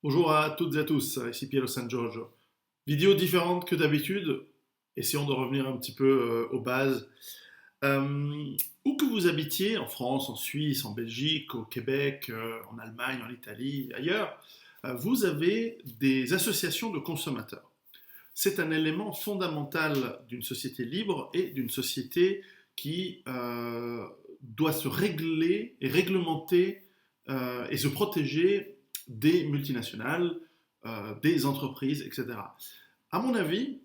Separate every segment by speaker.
Speaker 1: Bonjour à toutes et à tous, ici Piero San Giorgio. Vidéo différente que d'habitude, essayons de revenir un petit peu aux bases. Où que vous habitiez, en France, en Suisse, en Belgique, au Québec, en Allemagne, en Italie, ailleurs, vous avez des associations de consommateurs. C'est un élément fondamental d'une société libre et d'une société qui doit se régler et réglementer et se protéger des multinationales, des entreprises, etc. À mon avis,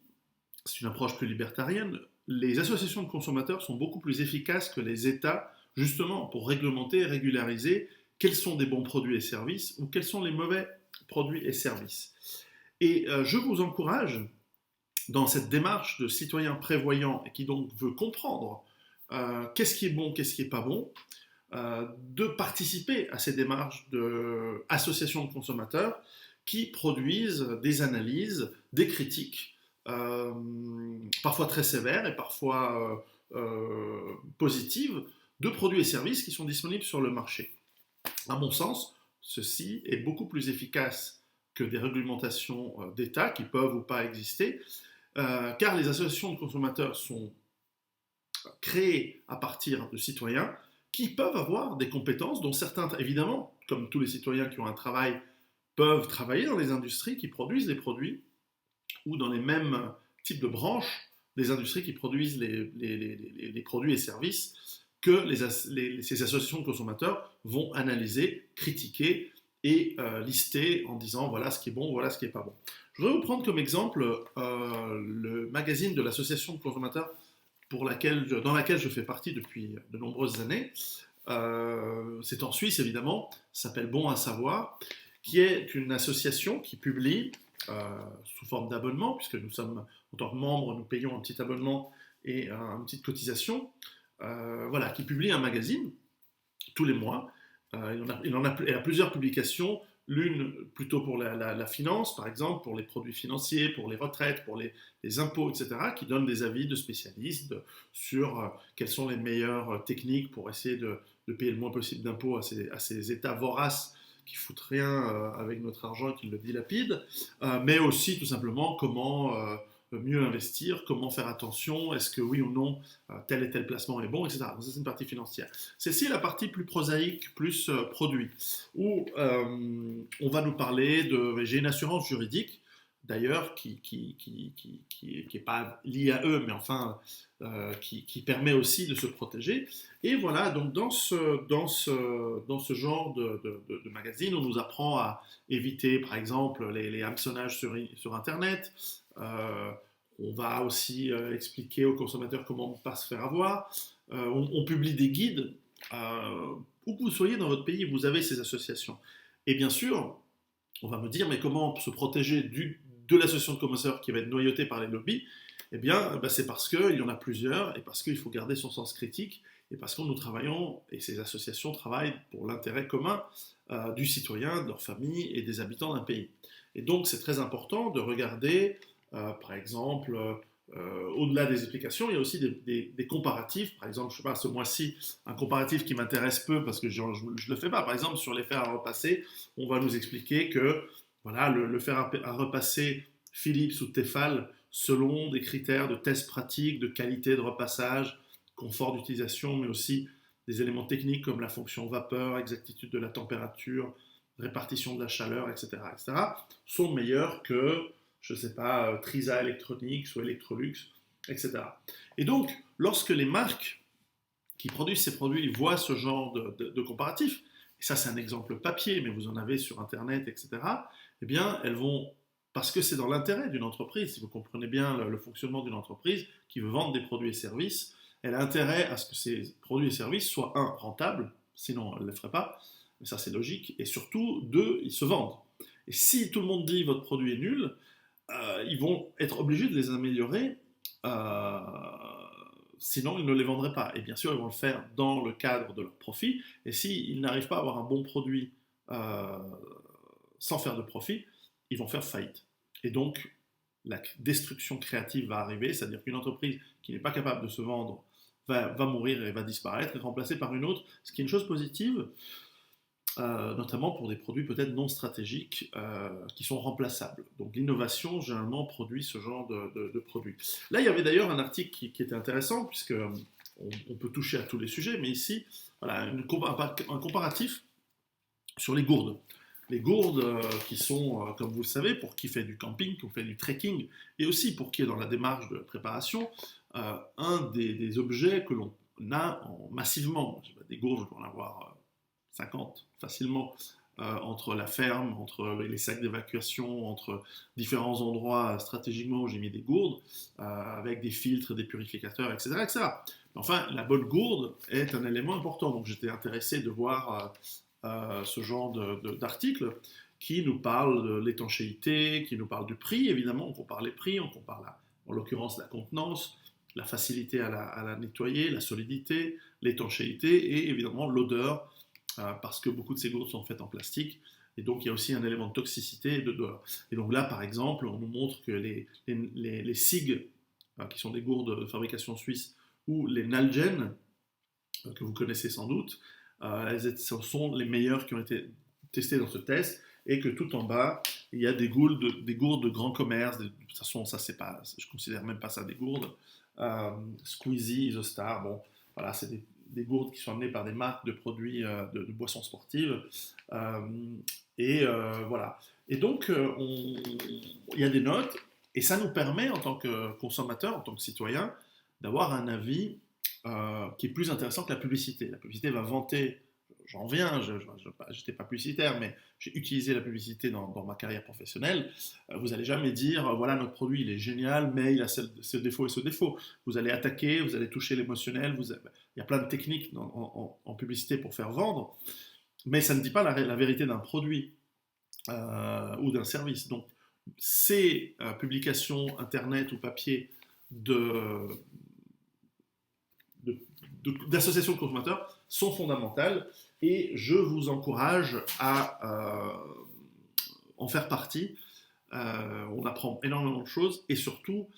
Speaker 1: c'est une approche plus libertarienne, les associations de consommateurs sont beaucoup plus efficaces que les États, justement pour réglementer et régulariser quels sont des bons produits et services ou quels sont les mauvais produits et services. Et je vous encourage, dans cette démarche de citoyen prévoyant et qui donc veut comprendre qu'est-ce qui est bon, qu'est-ce qui n'est pas bon, de participer à ces démarches d'associations de consommateurs qui produisent des analyses, des critiques, euh, parfois très sévères et parfois positives, de produits et services qui sont disponibles sur le marché. À mon sens, ceci est beaucoup plus efficace que des réglementations d'État qui peuvent ou pas exister, car les associations de consommateurs sont créées à partir de citoyens qui peuvent avoir des compétences dont certains, évidemment, comme tous les citoyens qui ont un travail, peuvent travailler dans les industries qui produisent des produits ou dans les mêmes types de branches des industries qui produisent les produits et services que ces associations de consommateurs vont analyser, critiquer et lister en disant voilà ce qui est bon, voilà ce qui n'est pas bon. Je voudrais vous prendre comme exemple le magazine de l'association de consommateurs dans laquelle je fais partie depuis de nombreuses années. C'est en Suisse évidemment, ça s'appelle Bon à savoir, qui est une association qui publie sous forme d'abonnement, puisque nous sommes en tant que membres, nous payons un petit abonnement et une petite cotisation, voilà, qui publie un magazine tous les mois. Elle a plusieurs publications, l'une plutôt pour la finance, par exemple, pour les produits financiers, pour les retraites, pour les impôts, etc., qui donne des avis de spécialistes sur quelles sont les meilleures techniques pour essayer de payer le moins possible d'impôts à ces États voraces qui foutent rien avec notre argent et qui le dilapident, mais aussi tout simplement comment mieux investir, comment faire attention, est-ce que oui ou non tel et tel placement est bon, etc. Donc ça c'est une partie financière. Celle-ci est la partie plus prosaïque, plus produit, où on va nous parler de... J'ai une assurance juridique, d'ailleurs, qui est pas liée à eux, mais enfin, qui permet aussi de se protéger. Et voilà, donc dans ce genre de magazine, on nous apprend à éviter, par exemple, les hameçonnages sur Internet. On va aussi expliquer aux consommateurs comment ne pas se faire avoir. On publie des guides. Où que vous soyez dans votre pays, vous avez ces associations. Et bien sûr, on va me dire, mais comment se protéger de l'association de consommateurs qui va être noyautée par les lobbies? Eh bien, c'est parce qu'il y en a plusieurs et parce qu'il faut garder son sens critique et parce que nous travaillons, et ces associations travaillent pour l'intérêt commun du citoyen, de leur famille et des habitants d'un pays. Et donc, c'est très important de regarder, par exemple, au-delà des explications, il y a aussi des comparatifs. Par exemple, je sais pas, ce mois-ci, un comparatif qui m'intéresse peu parce que je ne le fais pas. Par exemple, sur les fers à repasser, on va nous expliquer que voilà, le fer à repasser Philips ou Tefal, selon des critères de tests pratiques, de qualité de repassage, confort d'utilisation, mais aussi des éléments techniques comme la fonction vapeur, exactitude de la température, répartition de la chaleur, etc., etc., sont meilleurs que, je ne sais pas, Trisa Electronics ou Electrolux, etc. Et donc, lorsque les marques qui produisent ces produits voient ce genre de comparatif, et ça c'est un exemple papier, mais vous en avez sur Internet, etc., eh bien, elles vont, parce que c'est dans l'intérêt d'une entreprise, si vous comprenez bien le fonctionnement d'une entreprise qui veut vendre des produits et services, elle a intérêt à ce que ces produits et services soient, un, rentables, sinon elle ne le ferait pas, mais ça c'est logique, et surtout, deux, ils se vendent. Et si tout le monde dit votre produit est nul, ils vont être obligés de les améliorer, euh, sinon ils ne les vendraient pas. Et bien sûr, ils vont le faire dans le cadre de leur profit, et s'ils n'arrivent pas à avoir un bon produit euh, sans faire de profit, ils vont faire faillite. Et donc, la destruction créative va arriver, c'est-à-dire qu'une entreprise qui n'est pas capable de se vendre va mourir et va disparaître, et remplacée par une autre, ce qui est une chose positive, notamment pour des produits peut-être non stratégiques qui sont remplaçables. Donc l'innovation, généralement, produit ce genre de produits. Là, il y avait d'ailleurs un article qui était intéressant, puisque on peut toucher à tous les sujets, mais ici, voilà, un comparatif sur les gourdes. Les gourdes qui sont, comme vous le savez, pour qui fait du camping, qui fait du trekking, et aussi pour qui est dans la démarche de préparation, un des objets que l'on a massivement. Des gourdes, je peux en avoir 50 facilement, entre la ferme, entre les sacs d'évacuation, entre différents endroits stratégiquement où j'ai mis des gourdes, avec des filtres, des purificateurs, etc., etc. Enfin, la bonne gourde est un élément important. Donc j'étais intéressé de voir ce genre d'article qui nous parle de l'étanchéité, qui nous parle du prix, évidemment, on compare les prix, on compare en l'occurrence la contenance, la facilité à la nettoyer, la solidité, l'étanchéité et évidemment l'odeur, parce que beaucoup de ces gourdes sont faites en plastique, et donc il y a aussi un élément de toxicité et d'odeur. Et donc là, par exemple, on nous montre que les SIG, qui sont des gourdes de fabrication suisse, ou les Nalgen, que vous connaissez sans doute, ce sont les meilleurs qui ont été testés dans ce test, et que tout en bas, il y a des gourdes de grand commerce. De toute façon, ça, c'est pas, je ne considère même pas ça des gourdes. Squeezie, Isostar, bon, voilà, c'est des gourdes qui sont amenées par des marques de produits de boissons sportives. Voilà. Et donc, il y a des notes, et ça nous permet, en tant que consommateur, en tant que citoyen, d'avoir un avis qui est plus intéressant que la publicité. La publicité va vanter, j'en viens, je n'étais pas publicitaire, mais j'ai utilisé la publicité dans ma carrière professionnelle. Vous n'allez jamais dire, voilà, notre produit, il est génial, mais il a ce défaut et ce défaut. Vous allez attaquer, vous allez toucher l'émotionnel, il y a plein de techniques en publicité pour faire vendre, mais ça ne dit pas la vérité d'un produit ou d'un service. Donc, ces publications internet ou papier d'associations de consommateurs sont fondamentales, et je vous encourage à en faire partie. On apprend énormément de choses, et surtout,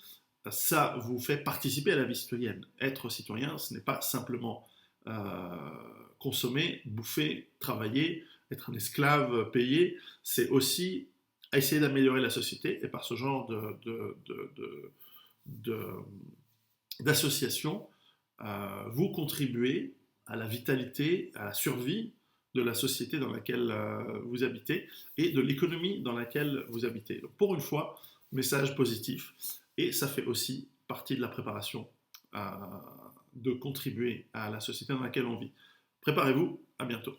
Speaker 1: ça vous fait participer à la vie citoyenne. Être citoyen, ce n'est pas simplement consommer, bouffer, travailler, être un esclave payé, c'est aussi essayer d'améliorer la société, et par ce genre d'association, vous contribuez à la vitalité, à la survie de la société dans laquelle vous habitez, et de l'économie dans laquelle vous habitez. Donc, pour une fois, message positif, et ça fait aussi partie de la préparation de contribuer à la société dans laquelle on vit. Préparez-vous, à bientôt.